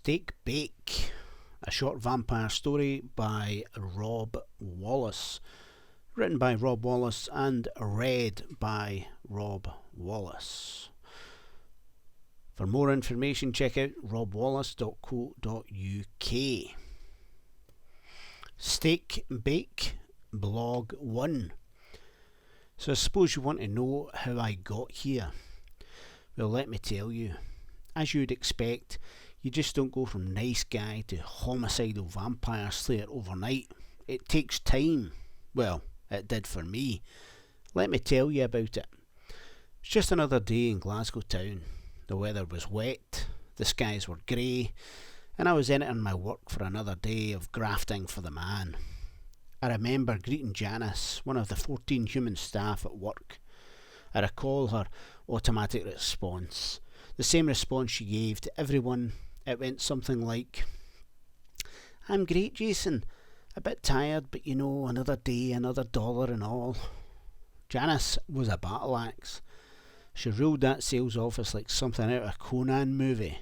Steak Bake, a short vampire story by Robb Wallace, written by Robb Wallace and read by Robb Wallace. For more information, check out robbwallace.co.uk. Steak Bake Blog 1. So I suppose you want to know how I got here. Well, let me tell you. As you'd expect, you just don't go from nice guy to homicidal vampire slayer overnight. It takes time. Well, it did for me. Let me tell you about it. It's just another day in Glasgow town. The weather was wet, the skies were grey, and I was entering my work for another day of grafting for the man. I remember greeting Janice, one of the 14 human staff at work. I recall her automatic response, the same response she gave to everyone. It went something like, "I'm great, Jason. A bit tired, but you know, another day, another dollar and all." Janice was a battle axe. She ruled that sales office like something out of a Conan movie.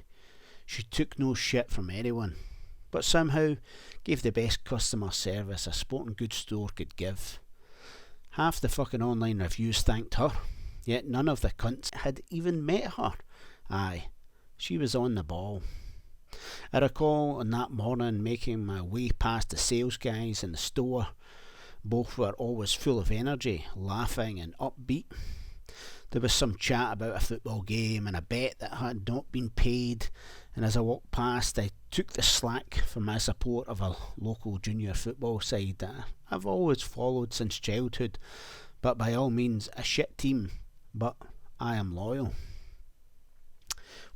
She took no shit from anyone, but somehow gave the best customer service a sporting goods store could give. Half the fucking online reviews thanked her, yet none of the cunts had even met her. Aye, she was on the ball. I recall on that morning making my way past the sales guys in the store. Both were always full of energy, laughing and upbeat. There was some chat about a football game and a bet that had not been paid, and as I walked past I took the slack from my support of a local junior football side that I've always followed since childhood, but by all means a shit team, but I am loyal.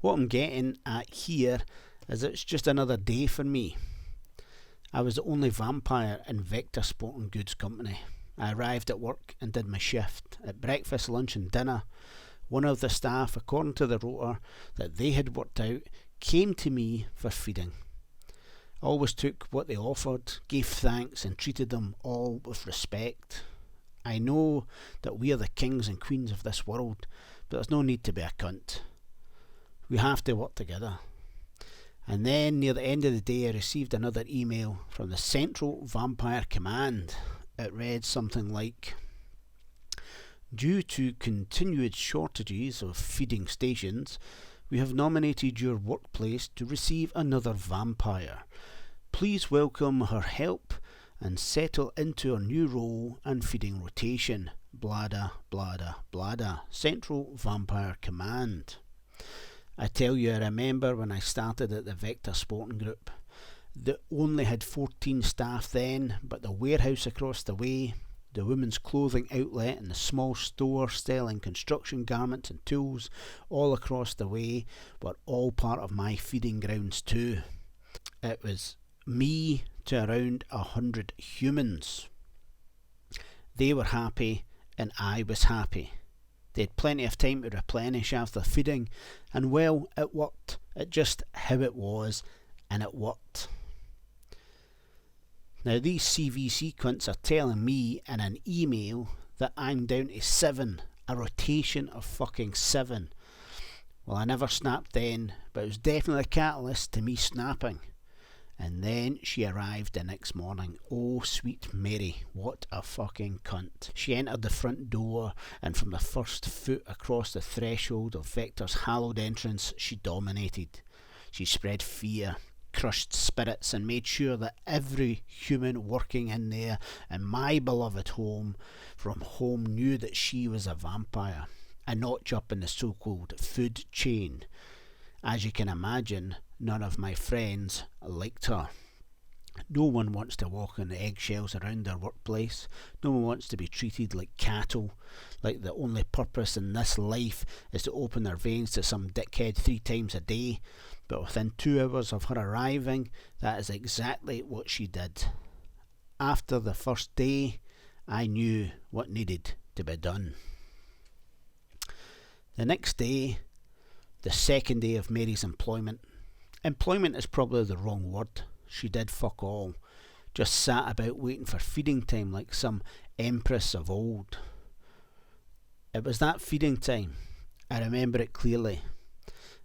What I'm getting at here is it's just another day for me. I was the only vampire in Vector Sporting Goods Company. I arrived at work and did my shift. At breakfast, lunch and dinner, one of the staff, according to the rota that they had worked out, came to me for feeding. I always took what they offered, gave thanks and treated them all with respect. I know that we are the kings and queens of this world, but there's no need to be a cunt. We have to work together. And then near the end of the day I received another email from the Central Vampire Command. It read something like, "Due to continued shortages of feeding stations, we have nominated your workplace to receive another vampire. Please welcome her help and settle into her new role and feeding rotation. Blada, blada, blada. Central Vampire Command." I tell you, I remember when I started at the Vector Sporting Group. They only had 14 staff then, but the warehouse across the way, the women's clothing outlet and the small store selling construction garments and tools all across the way were all part of my feeding grounds too. It was me to around 100 humans. They were happy and I was happy. They had plenty of time to replenish after feeding, and well, it worked. It just how it was, and it worked. Now these CVC cunts are telling me in an email that I'm down to 7, a rotation of fucking 7. Well, I never snapped then, but it was definitely a catalyst to me snapping. And then she arrived the next morning. Oh, sweet Mary, what a fucking cunt. She entered the front door, and from the first foot across the threshold of Vector's hallowed entrance, she dominated. She spread fear, crushed spirits, and made sure that every human working in there, in my beloved home, from home, knew that she was a vampire, a notch up in the so-called food chain. As you can imagine, none of my friends liked her. No one wants to walk on eggshells around their workplace. No one wants to be treated like cattle, like the only purpose in this life is to open their veins to some dickhead 3 times a day. But within 2 hours of her arriving, that is exactly what she did. After the first day, I knew what needed to be done. The next day, the second day of Mary's employment. Employment is probably the wrong word. She did fuck all. Just sat about waiting for feeding time like some empress of old. It was that feeding time. I remember it clearly.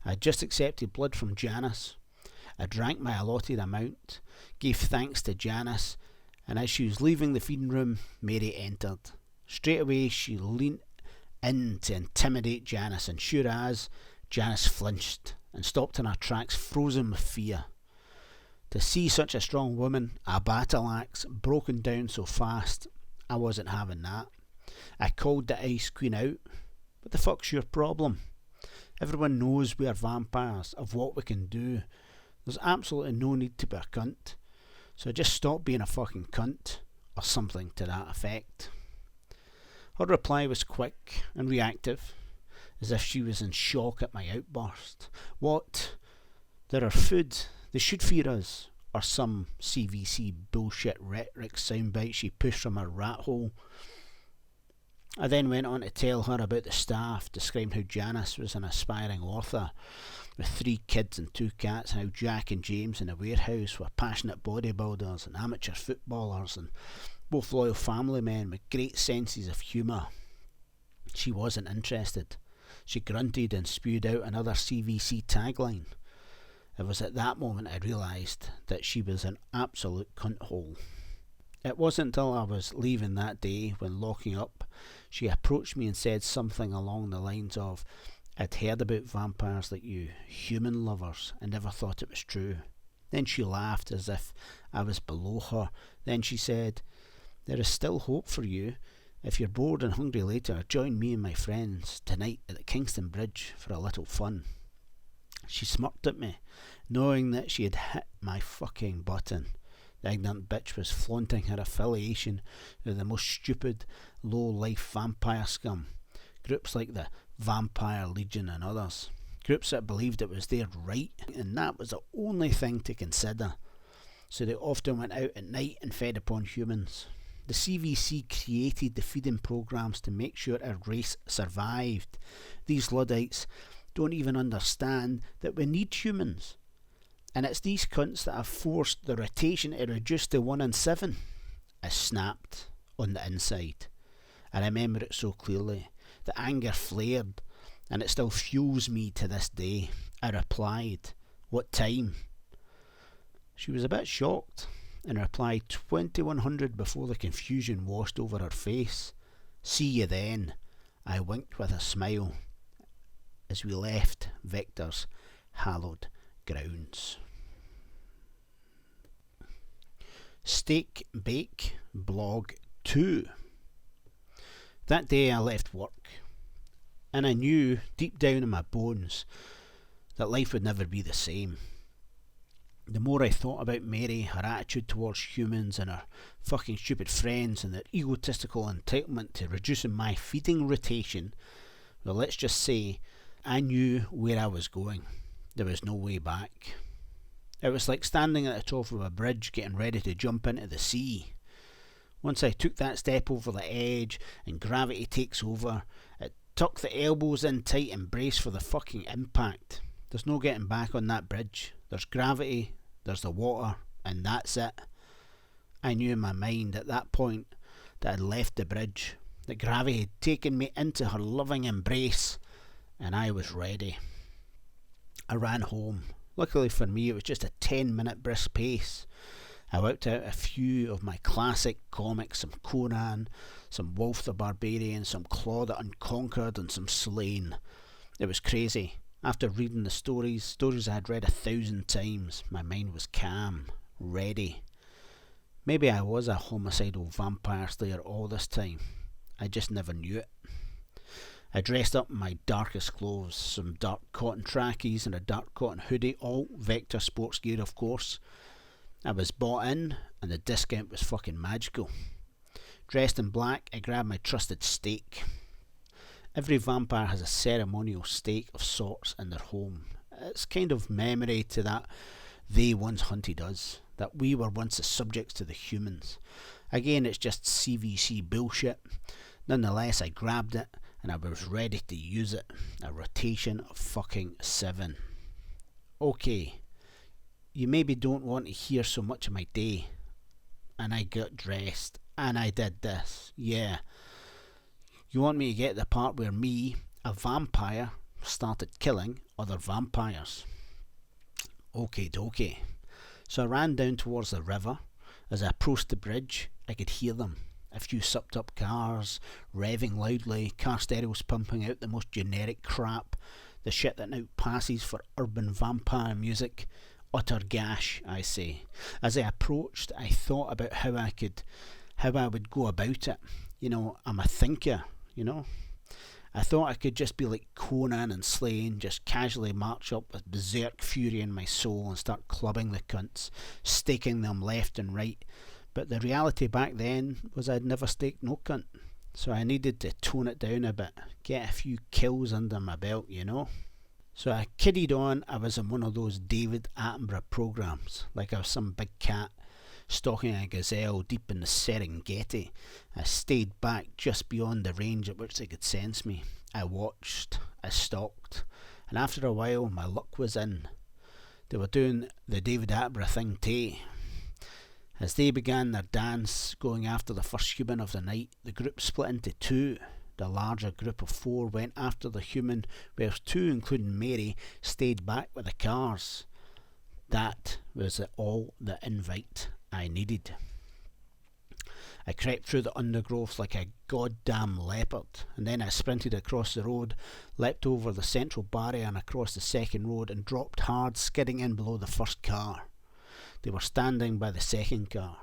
I had just accepted blood from Janice. I drank my allotted amount, gave thanks to Janice, and as she was leaving the feeding room, Mary entered. Straight away she leaned in to intimidate Janice, and sure as, Janice flinched and stopped in her tracks, frozen with fear. To see such a strong woman, a battle axe, broken down so fast, I wasn't having that. I called the Ice Queen out. What the fuck's your problem? Everyone knows we are vampires, of what we can do. There's absolutely no need to be a cunt. So just stop being a fucking cunt, or something to that effect. Her reply was quick and reactive, as if she was in shock at my outburst. What? There are food. They should fear us. Or some CVC bullshit rhetoric soundbite she pushed from her rat hole. I then went on to tell her about the staff, describing how Janice was an aspiring author with 3 kids and 2 cats, and how Jack and James in the warehouse were passionate bodybuilders and amateur footballers, and both loyal family men with great senses of humour. She wasn't interested. She grunted and spewed out another CVC tagline. It was at that moment I realised that she was an absolute cunthole. It wasn't until I was leaving that day, when locking up, she approached me and said something along the lines of, "I'd heard about vampires like you, human lovers, and never thought it was true." Then she laughed as if I was below her. Then she said, "There is still hope for you. If you're bored and hungry later, join me and my friends tonight at the Kingston Bridge for a little fun." She smirked at me, knowing that she had hit my fucking button. The ignorant bitch was flaunting her affiliation with the most stupid, low-life vampire scum. Groups like the Vampire Legion and others. Groups that believed it was their right, and that was the only thing to consider. So they often went out at night and fed upon humans. The CVC created the feeding programs to make sure our race survived. These Luddites don't even understand that we need humans. And it's these cunts that have forced the rotation to reduce to 1 in 7. I snapped on the inside. I remember it so clearly. The anger flared, and it still fuels me to this day. I replied, "What time?" She was a bit shocked, and replied 2100 before the confusion washed over her face. "See you then." I winked with a smile as we left Victor's hallowed grounds. Steak Bake Blog 2. That day I left work, and I knew deep down in my bones that life would never be the same. The more I thought about Mary, her attitude towards humans and her fucking stupid friends, and their egotistical entitlement to reducing my feeding rotation, well, let's just say I knew where I was going. There was no way back. It was like standing at the top of a bridge getting ready to jump into the sea. Once I took that step over the edge and gravity takes over, it tucked the elbows in tight and braced for the fucking impact. There's no getting back on that bridge. There's gravity, there's the water, and that's it. I knew in my mind at that point that I'd left the bridge, that gravity had taken me into her loving embrace, and I was ready. I ran home. Luckily for me, it was just a 10-minute brisk pace. I whipped out a few of my classic comics, some Conan, some Wolf the Barbarian, some Claw the Unconquered, and some Slain. It was crazy. After reading the stories I had read 1,000 times, my mind was calm, ready. Maybe I was a homicidal vampire slayer all this time. I just never knew it. I dressed up in my darkest clothes, some dark cotton trackies and a dark cotton hoodie, all Vector sports gear of course. I was bought in, and the discount was fucking magical. Dressed in black, I grabbed my trusted steak. Every vampire has a ceremonial steak of sorts in their home. It's kind of memory to that they once hunted us, that we were once the subjects to the humans. Again, it's just CVC bullshit. Nonetheless, I grabbed it, and I was ready to use it. A rotation of fucking 7. Okay, you maybe don't want to hear so much of my day. And I got dressed, and I did this, yeah. You want me to get the part where me, a vampire, started killing other vampires? Okie dokie. So I ran down towards the river. As I approached the bridge, I could hear them. A few supped up cars, revving loudly, car stereos pumping out the most generic crap, the shit that now passes for urban vampire music. Utter gash, I say. As I approached, I thought about how I would go about it. I'm a thinker, I thought I could just be like Conan and Slane, just casually march up with berserk fury in my soul and start clubbing the cunts, staking them left and right. But the reality back then was I'd never staked no cunt, so I needed to tone it down a bit, get a few kills under my belt, So I kidded on I was in one of those David Attenborough programmes, like I was some big cat stalking a gazelle deep in the Serengeti. I stayed back just beyond the range at which they could sense me. I watched, I stalked, and after a while my luck was in. They were doing the David Attenborough thing too. As they began their dance, going after the first human of the night, the group split into two. The larger group of 4 went after the human, whereas 2, including Mary, stayed back with the cars. That was all the invite I needed. I crept through the undergrowth like a goddamn leopard, and then I sprinted across the road, leapt over the central barrier and across the second road, and dropped hard, skidding in below the first car. They were standing by the second car.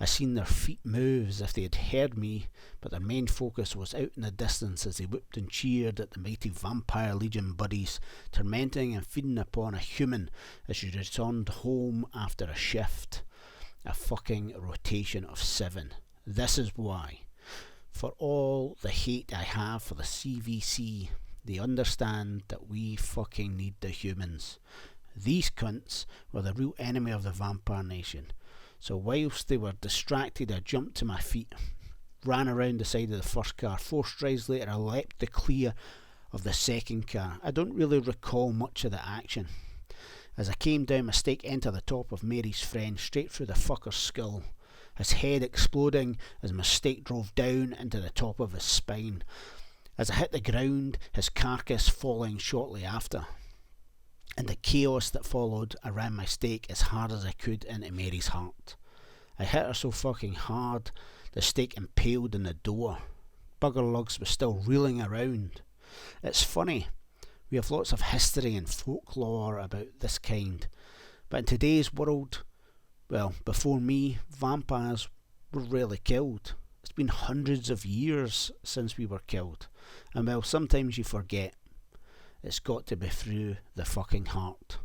I seen their feet move as if they had heard me, but their main focus was out in the distance as they whooped and cheered at the mighty Vampire Legion buddies, tormenting and feeding upon a human as she returned home after a shift. A fucking rotation of 7. This is why. For all the hate I have for the CVC, they understand that we fucking need the humans. These cunts were the real enemy of the Vampire Nation. So whilst they were distracted, I jumped to my feet, ran around the side of the first car. 4 strides later, I leapt the clear of the second car. I don't really recall much of the action. As I came down, my stake entered the top of Mary's friend, straight through the fucker's skull, his head exploding as my stake drove down into the top of his spine. As I hit the ground, his carcass falling shortly after. In the chaos that followed, I ran my stake as hard as I could into Mary's heart. I hit her so fucking hard, the stake impaled in the door. Bugger Lugs was still reeling around. It's funny, we have lots of history and folklore about this kind, but in today's world, well, before me, vampires were rarely killed. It's been hundreds of years since we were killed, and well, sometimes you forget. It's got to be through the fucking heart.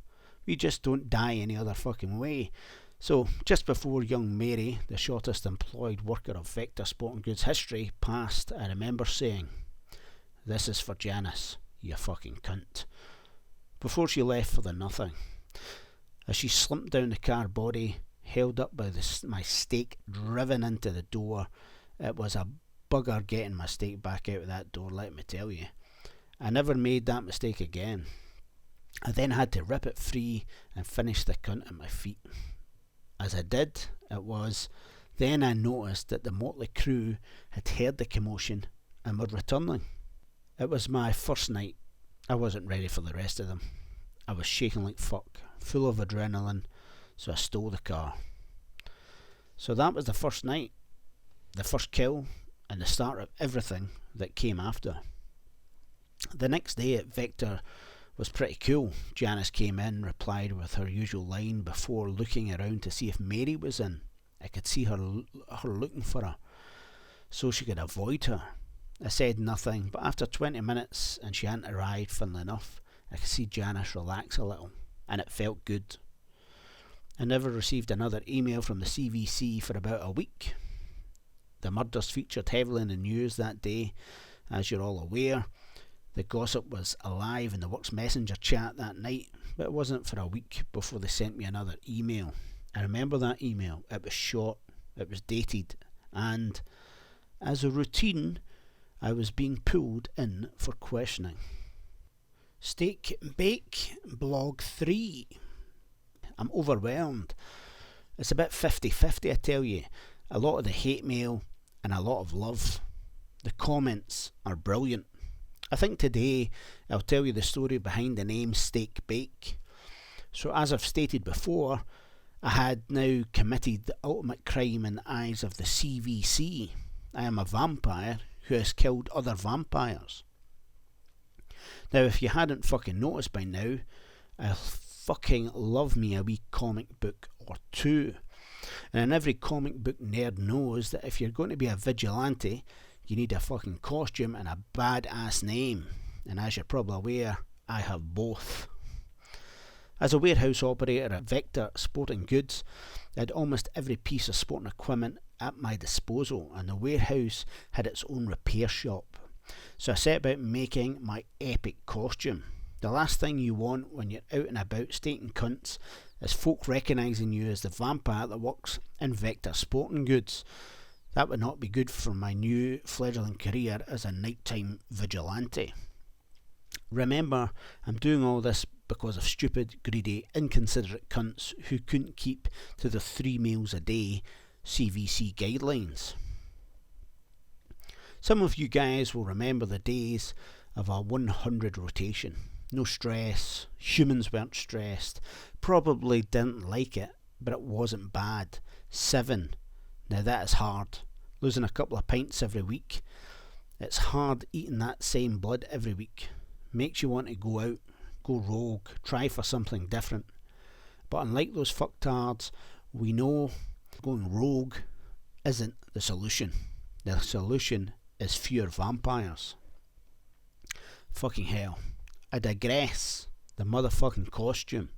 We just don't die any other fucking way. So, just before young Mary, the shortest employed worker of Vector Sporting Goods history, passed, I remember saying, "This is for Janice, you fucking cunt," before she left for the nothing. As she slumped down the car body, held up by my stake driven into the door, it was a bugger getting my stake back out of that door, let me tell you. I never made that mistake again. I then had to rip it free and finish the cunt at my feet. As I did, then I noticed that the motley crew had heard the commotion and were returning. It was my first night. I wasn't ready for the rest of them. I was shaking like fuck, full of adrenaline, so I stole the car. So that was the first night, the first kill, and the start of everything that came after. The next day at Vector was pretty cool. Janice came in, replied with her usual line before looking around to see if Mary was in. I could see her looking for her, so she could avoid her. I said nothing, but after 20 minutes and she hadn't arrived, funnily enough, I could see Janice relax a little, and it felt good. I never received another email from the CVC for about a week. The murders featured heavily in the news that day, as you're all aware. The gossip was alive in the Works Messenger chat that night, but it wasn't for a week before they sent me another email. I remember that email. It was short, it was dated, and as a routine, I was being pulled in for questioning. Steak Bake Blog 3. I'm overwhelmed. It's a bit 50-50, I tell you. A lot of the hate mail and a lot of love. The comments are brilliant. I think today I'll tell you the story behind the name Steak Bake. So as I've stated before, I had now committed the ultimate crime in the eyes of the CVC. I am a vampire who has killed other vampires. Now, if you hadn't fucking noticed by now, I fucking love me a wee comic book or two. And every comic book nerd knows that if you're going to be a vigilante, you need a fucking costume and a badass name. And as you're probably aware, I have both. As a warehouse operator at Vector Sporting Goods, I had almost every piece of sporting equipment at my disposal, and the warehouse had its own repair shop. So I set about making my epic costume. The last thing you want when you're out and about stating cunts is folk recognising you as the vampire that works in Vector Sporting Goods. That would not be good for my new fledgling career as a nighttime vigilante. Remember, I'm doing all this because of stupid, greedy, inconsiderate cunts who couldn't keep to the 3 meals a day CVC guidelines. Some of you guys will remember the days of our 100 rotation. No stress, humans weren't stressed, probably didn't like it, but it wasn't bad. 7. Now that is hard. Losing a couple of pints every week. It's hard eating that same blood every week. Makes you want to go out, go rogue, try for something different. But unlike those fucktards, we know going rogue isn't the solution. The solution is fewer vampires. Fucking hell. I digress. The motherfucking costume.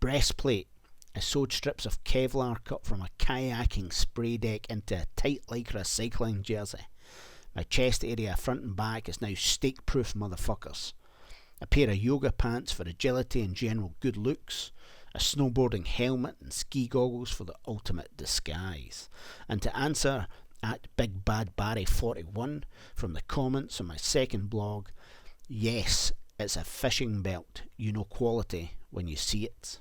Breastplate. I sewed strips of Kevlar cut from a kayaking spray deck into a tight lycra cycling jersey. My chest area front and back is now steak-proof, motherfuckers. A pair of yoga pants for agility and general good looks. A snowboarding helmet and ski goggles for the ultimate disguise. And to answer at Big Bad Barry 41 from the comments on my second blog, yes, it's a fishing belt. You know quality when you see it.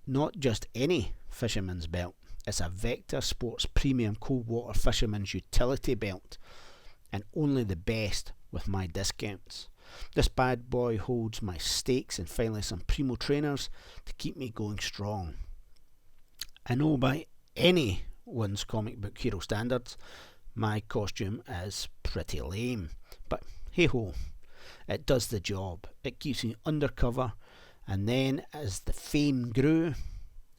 Not just any fisherman's belt. It's a Vector Sports Premium Cold Water Fisherman's Utility Belt. And only the best with my discounts. This bad boy holds my steaks and finally some primo trainers to keep me going strong. I know by anyone's comic book hero standards, my costume is pretty lame. But hey ho, it does the job. It keeps me undercover, and then as the fame grew,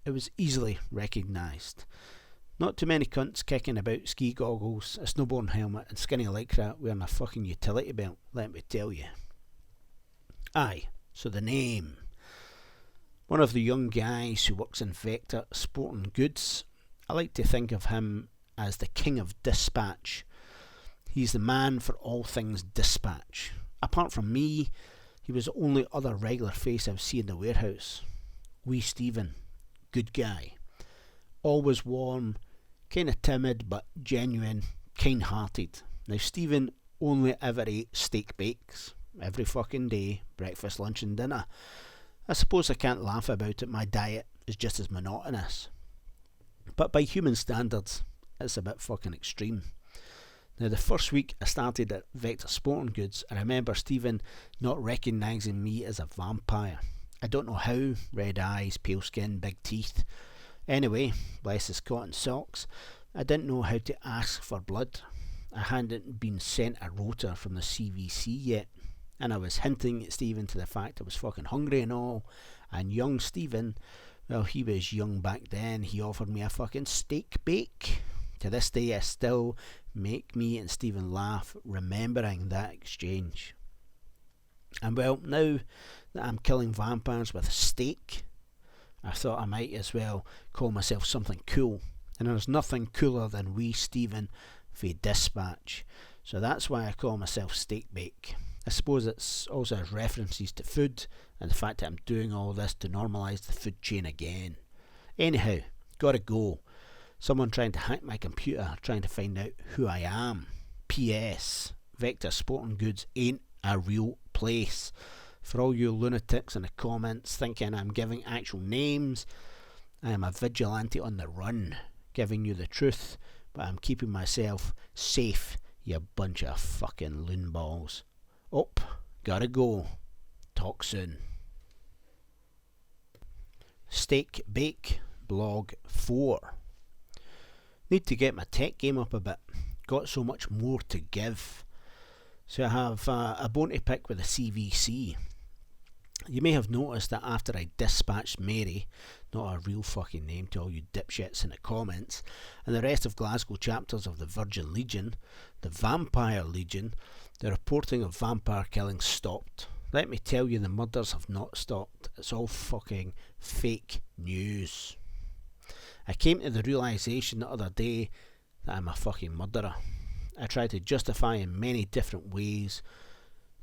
it was easily recognised. Not too many cunts kicking about ski goggles, a snowboarding helmet and skinny lycra wearing a fucking utility belt, let me tell you. Aye, so the name. One of the young guys who works in Vector Sporting Goods, I like to think of him as the king of dispatch. He's the man for all things dispatch. Apart from me, he was the only other regular face I've seen in the warehouse. Wee Stephen, good guy. Always warm, kind of timid but genuine, kind-hearted. Now Stephen only ever ate steak bakes every fucking day, breakfast, lunch and dinner. I suppose I can't laugh about it, my diet is just as monotonous. But by human standards, it's a bit fucking extreme. Now the first week I started at Vector Sporting Goods, I remember Stephen not recognising me as a vampire. I don't know how, red eyes, pale skin, big teeth. Anyway, bless his cotton socks, I didn't know how to ask for blood. I hadn't been sent a rota from the CVC yet, and I was hinting at Stephen to the fact I was fucking hungry and all, and young Stephen, well, he was young back then, he offered me a fucking steak bake. To this day I still make me and Stephen laugh remembering that exchange. And well, now that I'm killing vampires with steak, I thought I might as well call myself something cool. And there's nothing cooler than wee Stephen for dispatch. So that's why I call myself Steak Bake. I suppose it's also has references to food and the fact that I'm doing all this to normalise the food chain again. Anyhow, gotta go. Someone trying to hack my computer, trying to find out who I am. P.S. Vector Sporting Goods ain't a real place. For all you lunatics in the comments thinking I'm giving actual names, I am a vigilante on the run, giving you the truth, but I'm keeping myself safe, you bunch of fucking loonballs. Up, gotta go. Talk soon. Steak Bake Blog 4. Need to get my tech game up a bit. Got so much more to give. So I have a bone to pick with the CVC. You may have noticed that after I dispatched Mary, not a real fucking name to all you dipshits in the comments, and the rest of Glasgow chapters of the Virgin Legion, the Vampire Legion, the reporting of vampire killings stopped. Let me tell you, the murders have not stopped. It's all fucking fake news. I came to the realisation the other day that I'm a fucking murderer. I tried to justify in many different ways,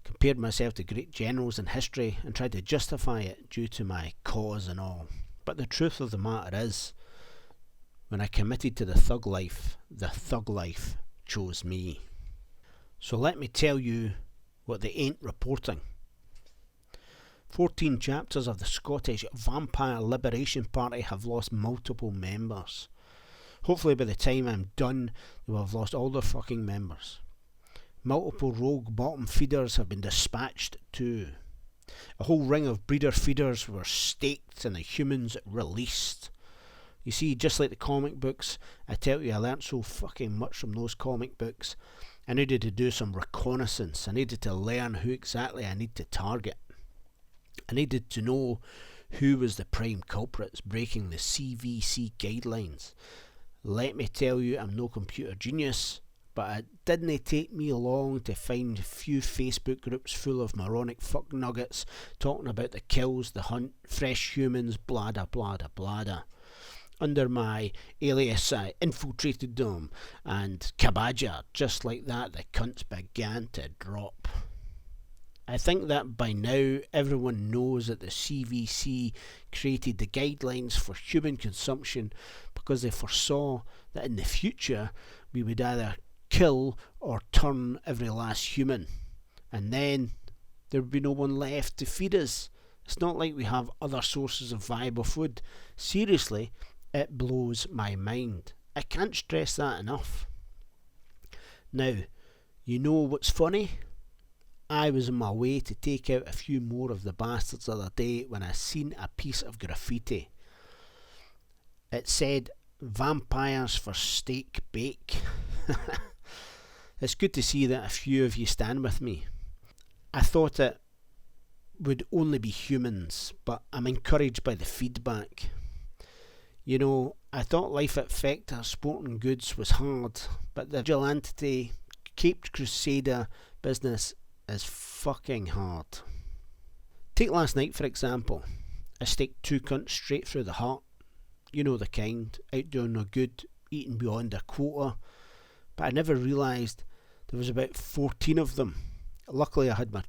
compared myself to great generals in history and tried to justify it due to my cause and all. But the truth of the matter is, when I committed to the thug life chose me. So let me tell you what they ain't reporting. 14 chapters of the Scottish Vampire Liberation Party have lost multiple members. Hopefully by the time I'm done, they will have lost all their fucking members. Multiple rogue bottom feeders have been dispatched too. A whole ring of breeder feeders were staked and the humans released. You see, just like the comic books, I tell you, I learnt so fucking much from those comic books. I needed to do some reconnaissance. I needed to learn who exactly I need to target. I needed to know who was the prime culprits breaking the CVC guidelines. Let me tell you, I'm no computer genius, but it didn't take me long to find a few Facebook groups full of moronic fuck nuggets talking about the kills, the hunt, fresh humans, blada blada blada. Under my alias, I infiltrated them, and Kabaja, just like that, the cunts began to drop. I think that by now everyone knows that the CVC created the guidelines for human consumption because they foresaw that in the future we would either kill or turn every last human, and then there would be no one left to feed us. It's not like we have other sources of viable food. Seriously, it blows my mind. I can't stress that enough. Now, you know what's funny? I was on my way to take out a few more of the bastards the other day when I seen a piece of graffiti. It said, "Vampires for steak bake." It's good to see that a few of you stand with me. I thought it would only be humans, but I'm encouraged by the feedback. You know, I thought life at Fector Sporting Goods was hard, but the vigilante Caped Crusader business is fucking hard. Take last night for example. I staked 2 cunts straight through the heart. You know the kind, out doing no good, eating beyond their quota. But I never realised there was about 14 of them. Luckily I had my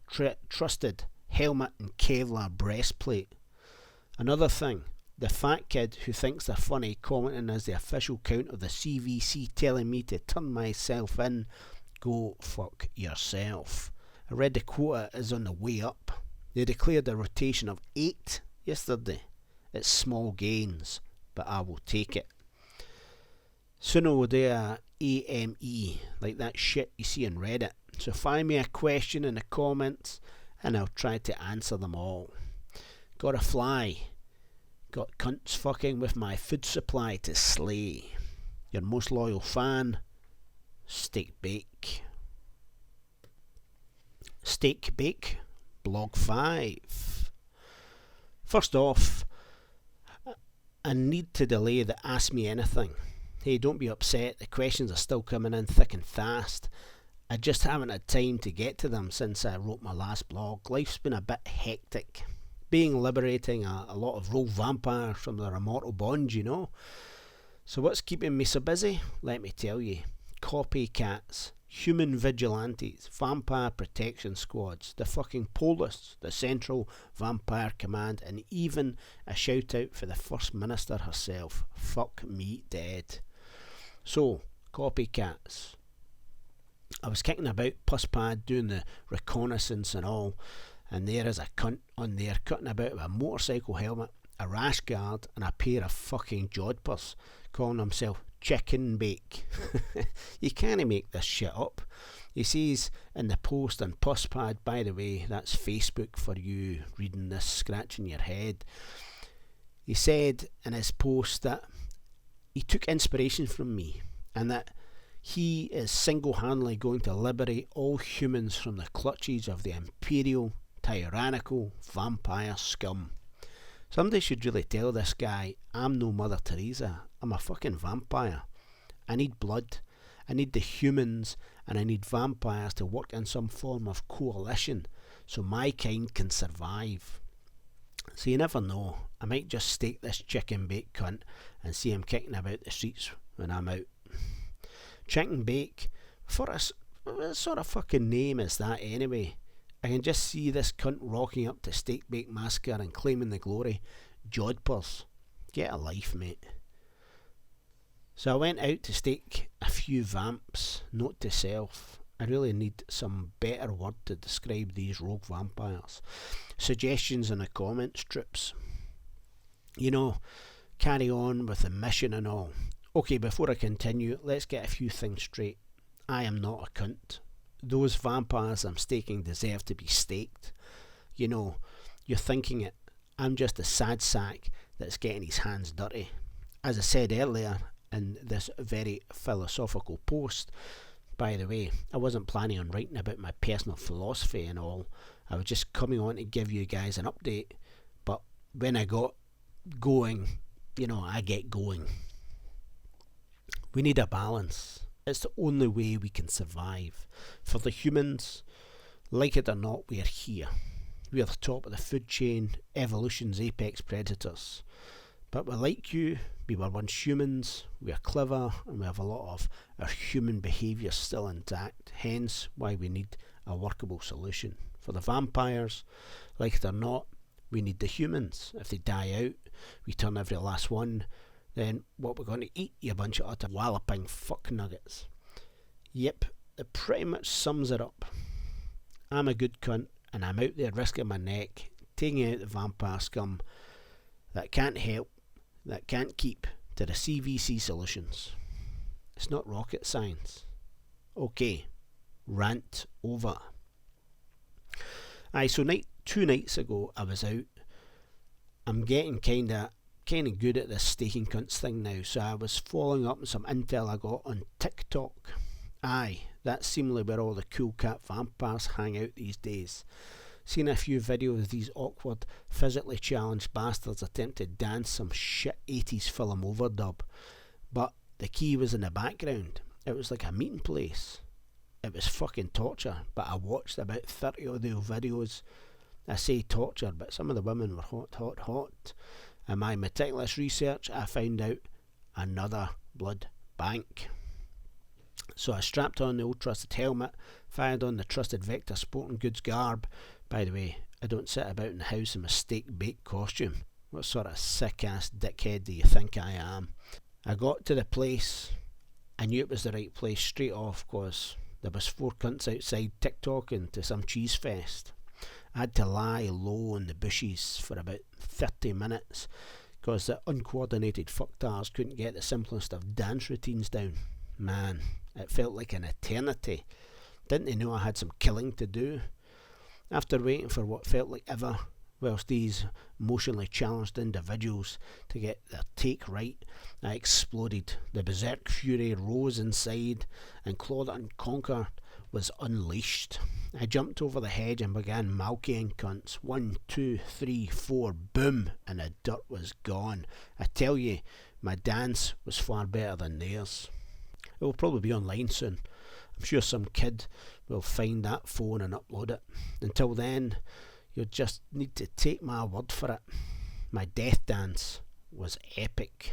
trusted helmet and Kevlar breastplate. Another thing, the fat kid who thinks they're funny commenting as the official count of the CVC telling me to turn myself in, go fuck yourself. I read the quota is on the way up. They declared a rotation of 8 yesterday. It's small gains, but I will take it. Sooner will do a AME, like that shit you see on Reddit. So find me a question in the comments and I'll try to answer them all. Gotta fly. Got cunts fucking with my food supply to slay. Your most loyal fan, Steak Bake. Steak Bake, Blog 5. First off, I need to delay the Ask Me Anything. Hey, don't be upset, the questions are still coming in thick and fast. I just haven't had time to get to them since I wrote my last blog. Life's been a bit hectic. Being liberating a lot of rogue vampires from their immortal bonds, you know. So what's keeping me so busy? Let me tell you. Copycats, human vigilantes, vampire protection squads, the fucking police, the Central Vampire Command, and even a shout out for the First Minister herself. Fuck me dead. So, copycats. I was kicking about Pusspad doing the reconnaissance and all, and there is a cunt on there cutting about with a motorcycle helmet, a rash guard, and a pair of fucking jodhpurs, calling himself Chicken Bake. You can't make this shit up. He says in the post on Pusspad, by the way, that's Facebook for you reading this, scratching your head. He said in his post that he took inspiration from me and that he is single-handedly going to liberate all humans from the clutches of the imperial, tyrannical, vampire scum. Somebody should really tell this guy, I'm no Mother Teresa, I'm a fucking vampire. I need blood, I need the humans, and I need vampires to work in some form of coalition so my kind can survive. So you never know, I might just stake this chicken bake cunt and see him kicking about the streets when I'm out. Chicken bake? What sort of fucking name is that anyway? I can just see this cunt rocking up to Steak Bake Massacre and claiming the glory. Jodhpurs. Get a life, mate. So I went out to stake a few vamps. Note to self, I really need some better word to describe these rogue vampires. Suggestions in the comment strips. You know, carry on with the mission and all. Okay, before I continue, let's get a few things straight. I am not a cunt. Those vampires I'm staking deserve to be staked. You know, you're thinking it. I'm just a sad sack that's getting his hands dirty. As I said earlier in this very philosophical post, by the way, I wasn't planning on writing about my personal philosophy and all. I was just coming on to give you guys an update. But when I got going, you know, I get going. We need a balance. It's the only way we can survive. For the humans, like it or not, we are here. We are the top of the food chain, evolution's apex predators. But we're like you, we were once humans, we are clever, and we have a lot of our human behaviour still intact, hence why we need a workable solution. For the vampires, like it or not, we need the humans. If they die out, we turn every last one, then what we're going to eat, you bunch of utter walloping fuck nuggets. Yep, it pretty much sums it up. I'm a good cunt, and I'm out there risking my neck, taking out the vampire scum that can't help, that can't keep, to the CVC solutions. It's not rocket science. Okay, rant over. So 2 nights ago I was out. I'm getting kinda good at this staking cunts thing now, so I was following up on some intel I got on TikTok. That's seemingly where all the cool cat vampires hang out these days. Seen a few videos of these awkward, physically challenged bastards attempt to dance some shit 80s film overdub, but the key was in the background. It was like a meeting place. It was fucking torture, but I watched about 30 of those videos. I say torture, but some of the women were hot. In my meticulous research, I found out another blood bank. So I strapped on the old trusted helmet, fired on the trusted Vector sporting goods garb. By the way, I don't sit about in the house in my steak-baked costume. What sort of sick-ass dickhead do you think I am? I got to the place. I knew it was the right place straight off, cause there was 4 cunts outside TikToking to some cheese fest. I had to lie low in the bushes for about 30 minutes because the uncoordinated fucktards couldn't get the simplest of dance routines down. Man, it felt like an eternity. Didn't they know I had some killing to do? After waiting for what felt like ever, whilst these emotionally challenged individuals to get their take right, I exploded. The berserk fury rose inside, and Claw and Conquer was unleashed. I jumped over the hedge and began malkying cunts. 1, 2, 3, 4, boom, and the dirt was gone. I tell you, my dance was far better than theirs. It will probably be online soon. I'm sure some kid will find that phone and upload it. Until then, you'll just need to take my word for it. My death dance was epic.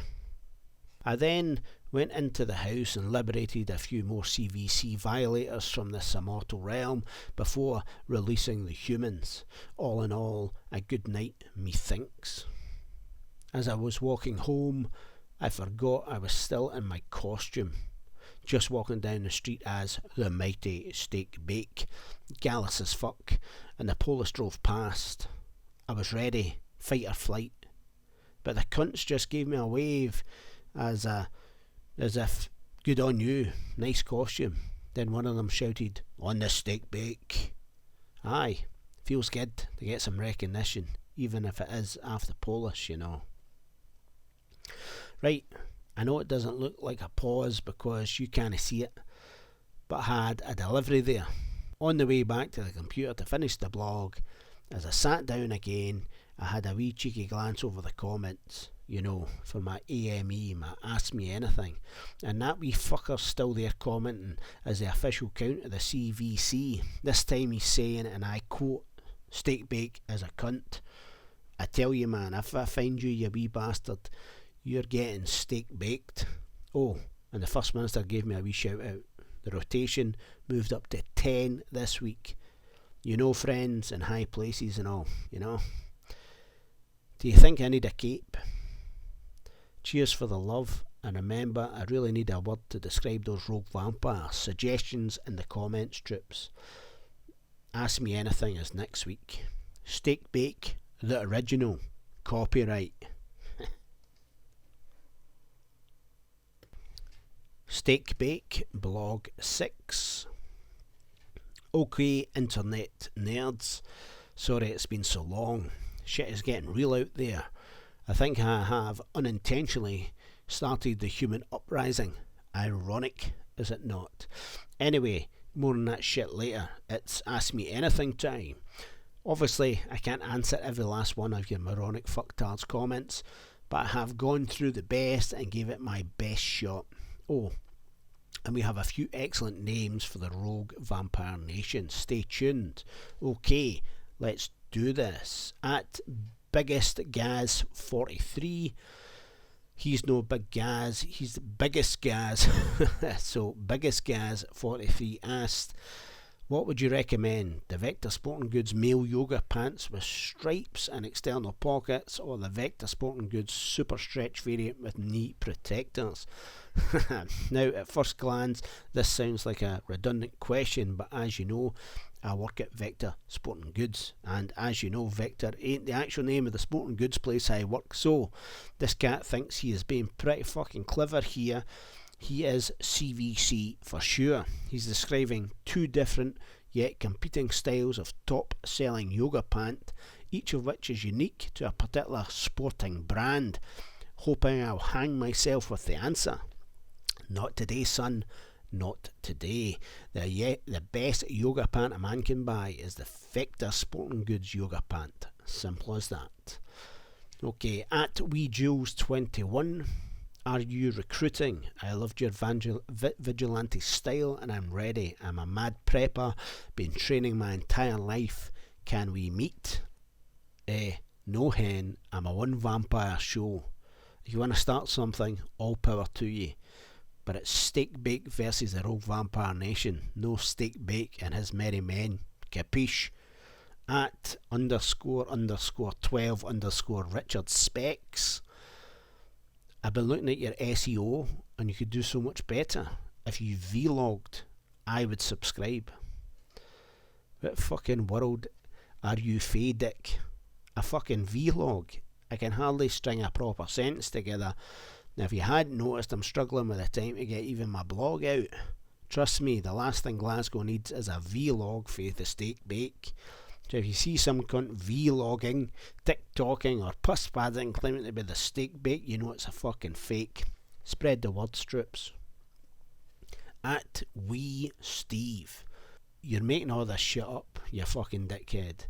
I then went into the house and liberated a few more CVC violators from this immortal realm before releasing the humans. All in all, a good night, methinks. As I was walking home, I forgot I was still in my costume. Just walking down the street as the mighty Steak Bake, gallus as fuck, and the police drove past. I was ready, fight or flight. But the cunts just gave me a wave as if, good on you, nice costume. Then one of them shouted, on the Steak Bake. Aye, feels good to get some recognition, even if it is after Polish, you know. Right, I know it doesn't look like a pause because you can't see it, but I had a delivery there. On the way back to the computer to finish the blog, as I sat down again, I had a wee cheeky glance over the comments, for my AME, my Ask Me Anything, and that wee fucker's still there commenting as the official count of the CVC. This time he's saying, and I quote, "Steak bake is a cunt. I tell you, man, if I find you, you wee bastard, you're getting steak baked." Oh, and the First Minister gave me a wee shout out. The rotation moved up to 10 this week. Friends in high places and all, Do you think I need a cape? Cheers for the love, and remember, I really need a word to describe those rogue vampires. Suggestions in the comments, troops. Ask Me Anything is next week. Steak Bake, the original. Copyright. Steak Bake, Blog 6. Okay, internet nerds. Sorry it's been so long. Shit is getting real out there. I think I have unintentionally started the human uprising. Ironic, is it not? Anyway, more on that shit later. It's Ask Me Anything time. Obviously, I can't answer every last one of your moronic fucktards comments, but I have gone through the best and gave it my best shot. Oh, and we have a few excellent names for the rogue vampire nation. Stay tuned. Okay, let's do this. At Biggest Gaz 43. He's no Big Gaz, he's the biggest Gaz. So Biggest Gaz 43 asked, what would you recommend? The Vector Sporting Goods male yoga pants with stripes and external pockets, or the Vector Sporting Goods super stretch variant with knee protectors? Now, at first glance, this sounds like a redundant question, but as you know, I work at Vector Sporting Goods, and as you know, Vector ain't the actual name of the sporting goods place I work, so this cat thinks he is being pretty fucking clever here. He is CVC for sure. He's describing two different yet competing styles of top selling yoga pant, each of which is unique to a particular sporting brand. Hoping I'll hang myself with the answer. Not today, son. Not today. The best yoga pant a man can buy is the Vector Sporting Goods yoga pant. Simple as that. Okay, at WeJules21. Are you recruiting? I loved your vigilante style and I'm ready. I'm a mad prepper, been training my entire life. Can we meet? No hen, I'm a one vampire show. If you want to start something, all power to you. But it's Steak Bake versus the Rogue Vampire Nation. No Steak Bake and his merry men. Capiche? At __12_Richard Specs. I've been looking at your SEO and you could do so much better. If you vlogged, I would subscribe. What fucking world are you, Dick? A fucking vlog? I can hardly string a proper sentence together. Now, if you hadn't noticed, I'm struggling with the time to get even my blog out. Trust me, the last thing Glasgow needs is a vlog for the Steak Bake. So if you see some cunt vlogging, TikToking or puss-padding claiming to be the Steak Bake, you know it's a fucking fake. Spread the word, strips. At Steve. You're making all this shit up, you fucking dickhead.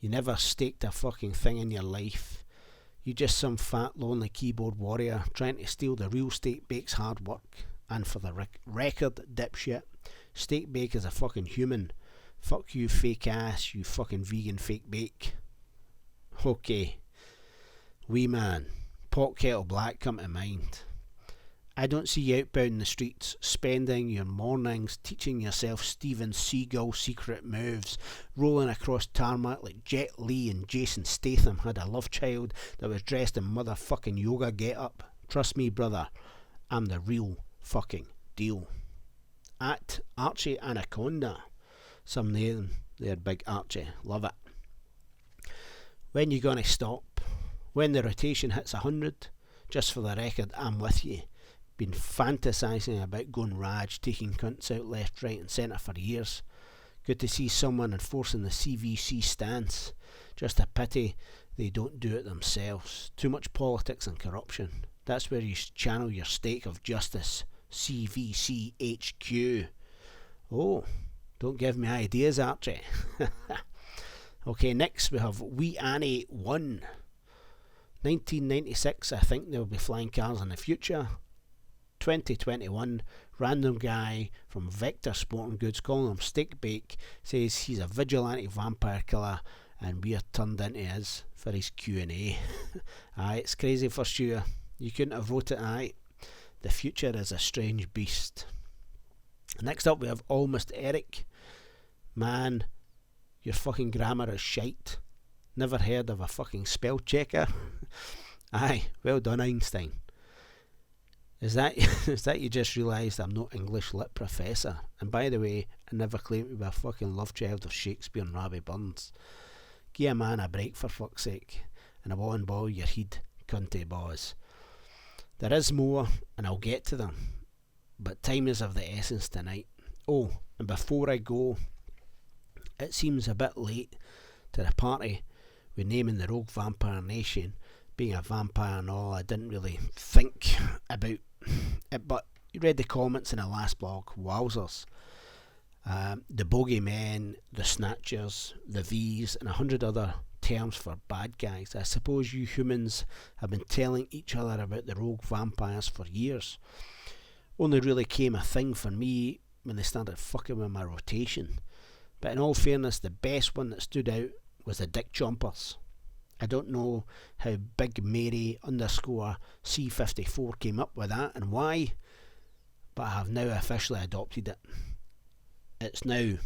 You never staked a fucking thing in your life. You're just some fat, lonely keyboard warrior trying to steal the real Steak Bake's hard work. And for the record, dipshit, Steak Bake is a fucking human. Fuck you, fake ass, you fucking vegan fake bake. Okay. Wee man. Pot kettle black come to mind. I don't see you outbound in the streets, spending your mornings teaching yourself Steven Seagal secret moves, rolling across tarmac like Jet Li and Jason Statham had a love child that was dressed in motherfucking yoga get-up. Trust me, brother, I'm the real fucking deal. At Archie Anaconda. Some name there, Big Archie. Love it. When you gonna stop? When the rotation hits 100? Just for the record, I'm with you. Been fantasising about going Raj, taking cunts out left, right and centre for years. Good to see someone enforcing the CVC stance. Just a pity they don't do it themselves. Too much politics and corruption. That's where you channel your stake of justice. CVCHQ. Oh, don't give me ideas, Archie. Okay, next we have Wee Annie 1. 1996, I think there will be flying cars in the future. 2021, random guy from Vector Sporting Goods, calling him Steak Bake, says he's a vigilante vampire killer and we are turned into his for his Q&A. Aye, it's crazy for sure. You couldn't have wrote it. Aye, the future is a strange beast. Next up we have Almost Eric. Man, your fucking grammar is shite. Never heard of a fucking spell checker? Aye, well done, Einstein. Is that you just realised I'm not English lit professor? And by the way, I never claimed to be a fucking love child of Shakespeare and Robbie Burns. Give a man a break, for fuck's sake. And I won't boil your head, cunty boys. There is more, and I'll get to them. But time is of the essence tonight. Oh, and before I go, it seems a bit late to the party with naming the Rogue Vampire Nation. Being a vampire and all, I didn't really think about it, but you read the comments in the last blog. Wowzers. The bogeymen, the snatchers, the V's, and 100 other terms for bad guys. I suppose you humans have been telling each other about the rogue vampires for years. Only really came a thing for me when they started fucking with my rotation. But in all fairness, the best one that stood out was the Dick Chompers. I don't know how Big Mary _ C54 came up with that and why, but I have now officially adopted it. It's now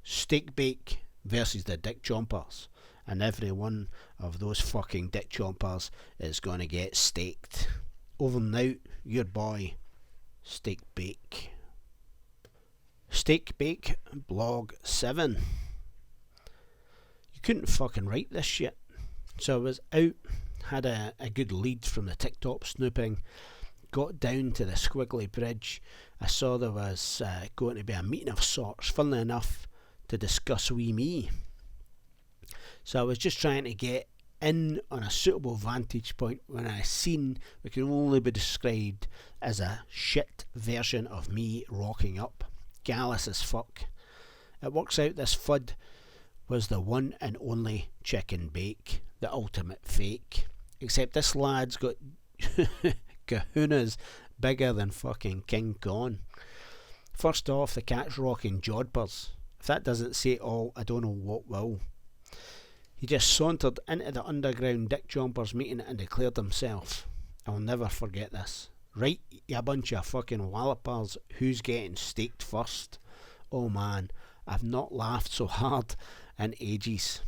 Steak Bake versus the Dick Chompers, and every one of those fucking Dick Chompers is going to get staked. Over and out, your boy, Steak Bake. Steak Bake Blog 7. Couldn't fucking write this shit, so I was out, had a good lead from the TikTok snooping, got down to the Squiggly Bridge. I saw there was going to be a meeting of sorts, funnily enough, to discuss wee me. So I was just trying to get in on a suitable vantage point when I seen what can only be described as a shit version of me rocking up, gallus as fuck. It works out this FUD was the one and only Chicken Bake, the ultimate fake. Except this lad's got kahunas bigger than fucking King Kong. First off, the cat's rocking jodhpurs. If that doesn't say it all, I don't know what will. He just sauntered into the underground Dick Chompers meeting and declared himself. I'll never forget this. Right, you bunch of fucking wallopers, who's getting staked first? Oh man, I've not laughed so hard in ages.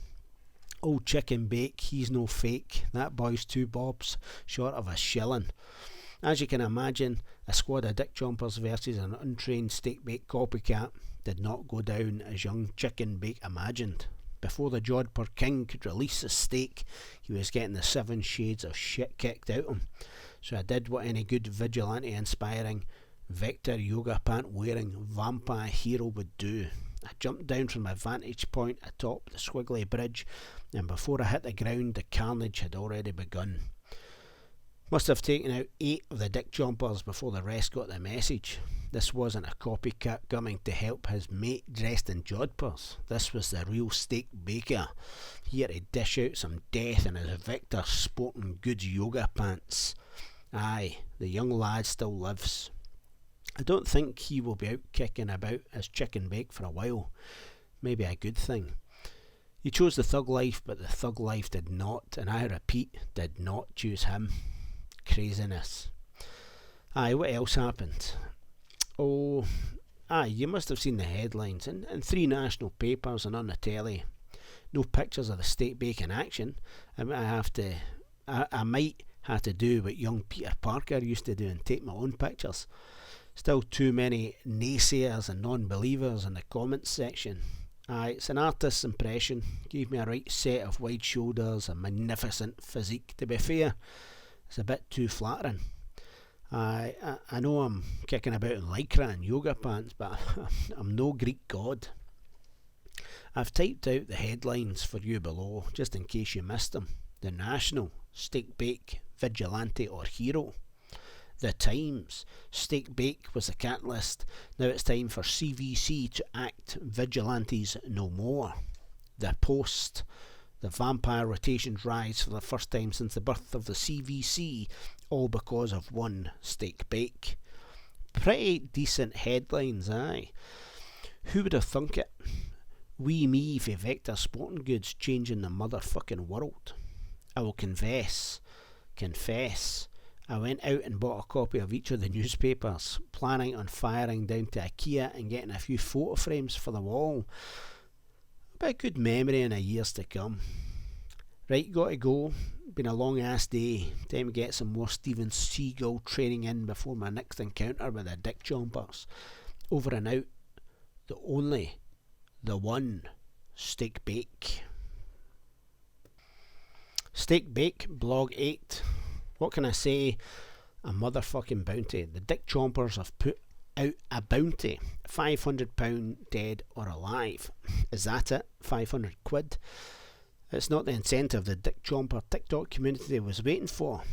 Old Chicken Bake, he's no fake. That boy's 2 bobs short of a shilling. As you can imagine, a squad of Dick Chompers versus an untrained Steak Bake copycat did not go down as young Chicken Bake imagined. Before the Jodhpur King could release his steak, he was getting the 7 shades of shit kicked out of him. So I did what any good vigilante inspiring, Vector yoga pant wearing vampire hero would do. I jumped down from my vantage point atop the Squiggly Bridge, and before I hit the ground the carnage had already begun. Must have taken out 8 of the Dick Chompers before the rest got the message. This wasn't a copycat coming to help his mate dressed in jodhpurs. This was the real Steak Baker, here to dish out some death in his Victor Sporting Goods yoga pants. Aye, the young lad still lives. I don't think he will be out kicking about as Chicken Bake for a while. Maybe a good thing. He chose the thug life, but the thug life did not, and I repeat, did not choose him. Craziness. Aye, what else happened? Oh, aye, you must have seen the headlines in 3 national papers and on the telly. No pictures of the Steak Bake in action. I might have to do what young Peter Parker used to do and take my own pictures. Still too many naysayers and non-believers in the comments section. Aye, it's an artist's impression. Gave me a right set of wide shoulders and magnificent physique. To be fair, it's a bit too flattering. I know I'm kicking about in lycra and yoga pants, but I'm no Greek god. I've typed out the headlines for you below, just in case you missed them. The National, Steak Bake vigilante or hero. The Times, Steak Bake was the catalyst. Now it's time for CVC to act vigilantes no more. The Post, the vampire rotations rise for the first time since the birth of the CVC, all because of one Steak Bake. Pretty decent headlines, aye. Who would have thunk it? Wee me for Vector Sporting Goods changing the motherfucking world. I will confess, I went out and bought a copy of each of the newspapers, planning on firing down to IKEA and getting a few photo frames for the wall. But a good memory in the years to come. Right, gotta go. Been a long ass day. Time to get some more Steven Seagal training in before my next encounter with the dick chompers. Over and out. The only, the one, Steak Bake. Steak Bake, Blog 8. What can I say? A motherfucking bounty. The dick chompers have put out a bounty. £500 dead or alive. Is that it? 500 quid? It's not the incentive the dick chomper TikTok community was waiting for.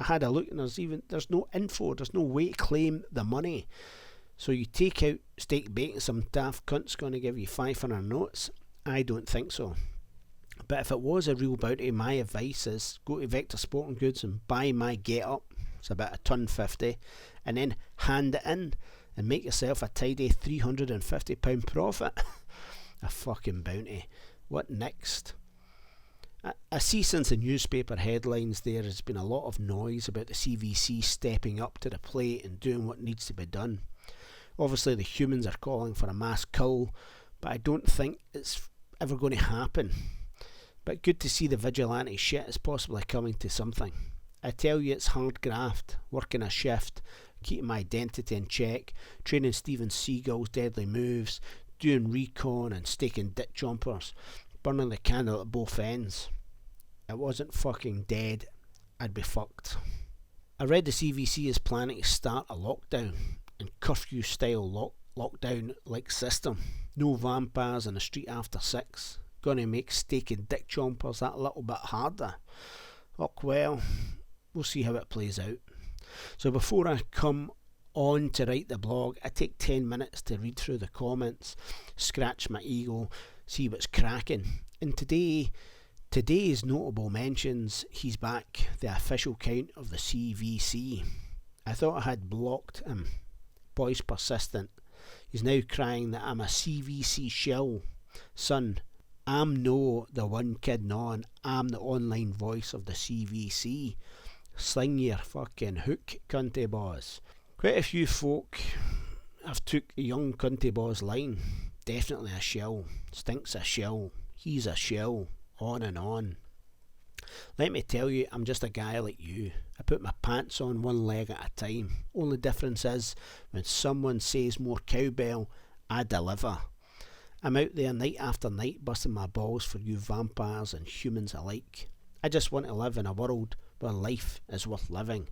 I had a look and there's no info, there's no way to claim the money. So you take out Steak Bake and some daft cunt's going to give you 500 notes? I don't think so. But if it was a real bounty, my advice is go to Vector Sporting Goods and buy my get up. It's about £1.50, and then hand it in and make yourself a tidy £350 profit. A fucking bounty. What next? I see since the newspaper headlines there has been a lot of noise about the CVC stepping up to the plate and doing what needs to be done. Obviously the humans are calling for a mass kill, but I don't think it's ever going to happen. But good to see the vigilante shit is possibly coming to something. I tell you, it's hard graft, working a shift, keeping my identity in check, training Steven Seagal's deadly moves, doing recon and staking dick chompers, burning the candle at both ends. It wasn't fucking dead, I'd be fucked. I read the CVC is planning to start a lockdown, and curfew style lockdown like system. No vampires in the street after 6. Gonna make staking dick chompers that little bit harder. Oh well, we'll see how it plays out. So before I come on to write the blog, I take 10 minutes to read through the comments, scratch my ego, see what's cracking. And today's notable mentions, he's back, the official count of the CVC. I thought I had blocked him. Boy's persistent. He's now crying that I'm a CVC shill. Son, I'm no the one kidding on, I'm the online voice of the CVC. Sling your fucking hook, cunty boss. Quite a few folk have took the young cunty boss line. Definitely a shill. Stinks a shill. He's a shill. On and on. Let me tell you, I'm just a guy like you. I put my pants on one leg at a time. Only difference is, when someone says more cowbell, I deliver. I'm out there night after night busting my balls for you vampires and humans alike. I just want to live in a world where life is worth living.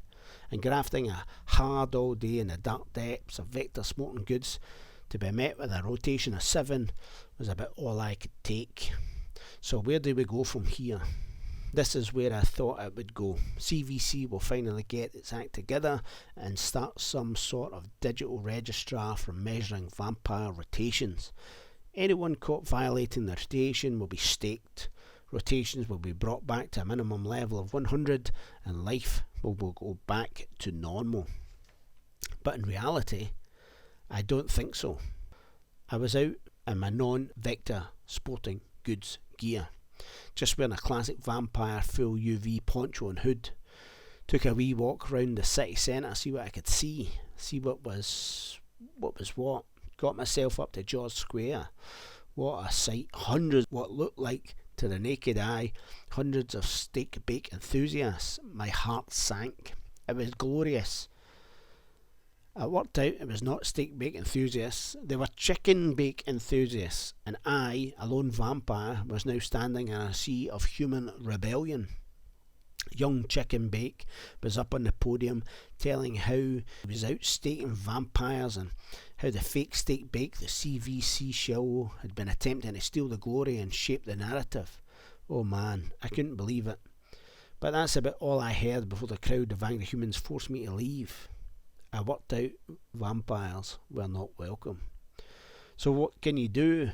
And grafting a hard all day in the dark depths of Vector Sporting Goods to be met with a rotation of 7 was about all I could take. So where do we go from here? This is where I thought it would go. CVC will finally get its act together and start some sort of digital registrar for measuring vampire rotations. Anyone caught violating the rotation will be staked. Rotations will be brought back to a minimum level of 100 and life will go back to normal. But in reality, I don't think so. I was out in my non-Vector Sporting Goods gear, just wearing a classic vampire full UV poncho and hood. Took a wee walk round the city centre, see what I could see what was what. Got myself up to George Square. What a sight. Hundreds, what looked like to the naked eye, hundreds of steak bake enthusiasts. My heart sank. It was glorious. It worked out it was not steak bake enthusiasts, they were chicken bake enthusiasts, and I, a lone vampire, was now standing in a sea of human rebellion. Young Chicken Bake was up on the podium telling how he was out staking vampires and how the fake steak bake, the CVC show, had been attempting to steal the glory and shape the narrative. Oh man, I couldn't believe it. But that's about all I heard before the crowd of angry humans forced me to leave. I worked out vampires were not welcome. So what can you do?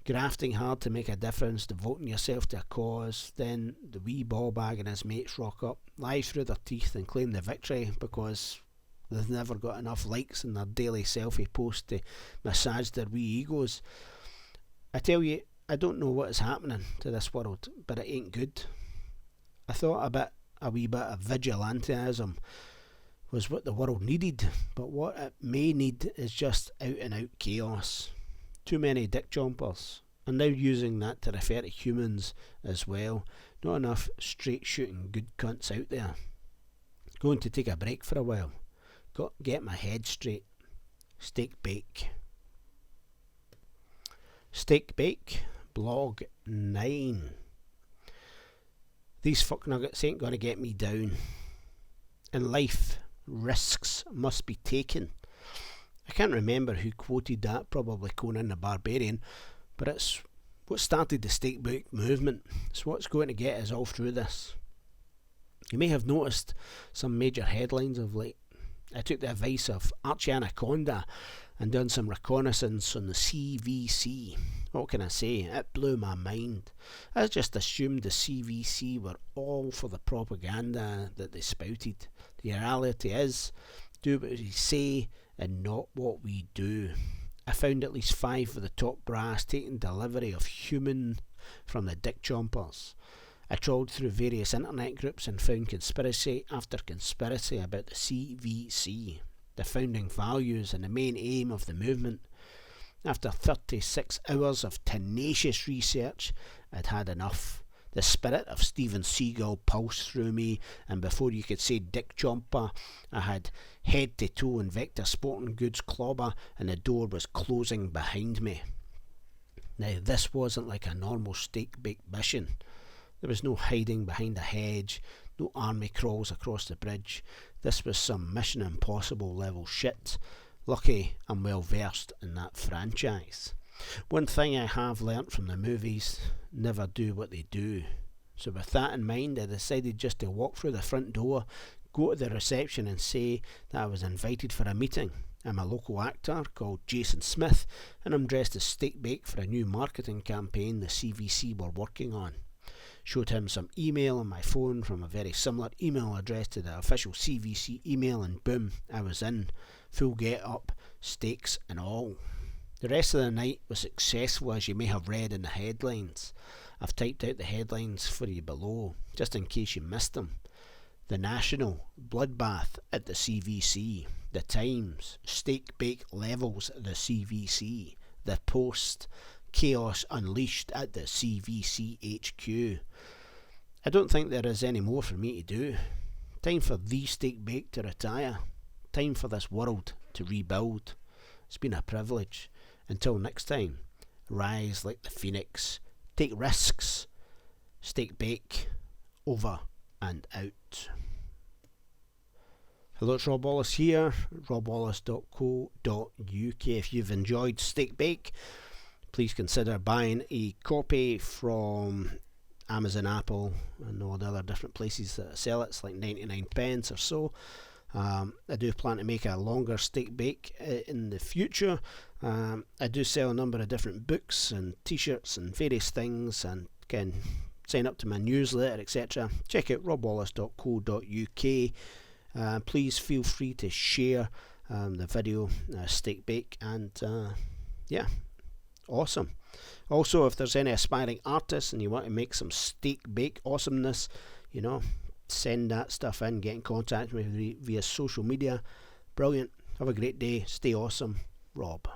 Grafting hard to make a difference, devoting yourself to a cause. Then the wee ball bag and his mates rock up, lie through their teeth and claim the victory because they've never got enough likes in their daily selfie post to massage their wee egos. I tell you, I don't know what is happening to this world, but it ain't good. I thought a wee bit of vigilantism was what the world needed, but what it may need is just out and out chaos. Too many dick chompers, and now using that to refer to humans as well. Not enough straight shooting good cunts out there. Going to take a break for a while. Got to get my head straight. Steak bake. Steak bake, blog 9. These fuck nuggets ain't gonna get me down. In life, risks must be taken. I can't remember who quoted that, probably Conan the Barbarian, but it's what started the steak bake movement. It's what's going to get us all through this. You may have noticed some major headlines of late. I took the advice of Archie Anaconda and done some reconnaissance on the CVC. What can I say? It blew my mind. I just assumed the CVC were all for the propaganda that they spouted. The reality is, do what we say and not what we do. I found at least 5 of the top brass taking delivery of human from the dick chompers. I trawled through various internet groups and found conspiracy after conspiracy about the CVC, the founding values and the main aim of the movement. After 36 hours of tenacious research, I'd had enough. The spirit of Steven Seagal pulsed through me, and before you could say dick chomper, I had head to toe in Vector Sporting Goods clobber, and the door was closing behind me. Now, this wasn't like a normal steak-bake mission. There was no hiding behind a hedge, no army crawls across the bridge. This was some Mission Impossible level shit. Lucky I'm well versed in that franchise. One thing I have learnt from the movies, never do what they do. So with that in mind, I decided just to walk through the front door, go to the reception and say that I was invited for a meeting. I'm a local actor called Jason Smith, and I'm dressed as steak bake for a new marketing campaign the CVC were working on. Showed him some email on my phone from a very similar email address to the official CVC email, and boom, I was in. Full get up, steaks and all. The rest of the night was successful, as you may have read in the headlines. I've typed out the headlines for you below, just in case you missed them. The National, bloodbath at the CVC. The Times, steak bake levels at the CVC. The Post, chaos unleashed at the CVC HQ. I don't think there is any more for me to do. Time for the steak bake to retire. Time for this world to rebuild. It's been a privilege. Until next time, rise like the phoenix, take risks, steak bake, over and out. Hello, it's Robb Wallace here, robbwallace.co.uk. If you've enjoyed Steak Bake, please consider buying a copy from Amazon, Apple and all the other different places that sell it. It's like 99 pence or so. I do plan to make a longer steak bake in the future. I do sell a number of different books and t-shirts and various things, and can sign up to my newsletter, etc. Check out robbwallace.co.uk. Please feel free to share the video steak bake, and yeah, awesome. Also, if there's any aspiring artists and you want to make some steak bake awesomeness, you know, send that stuff in, get in contact with me via social media. Brilliant. Have a great day. Stay awesome. Robb.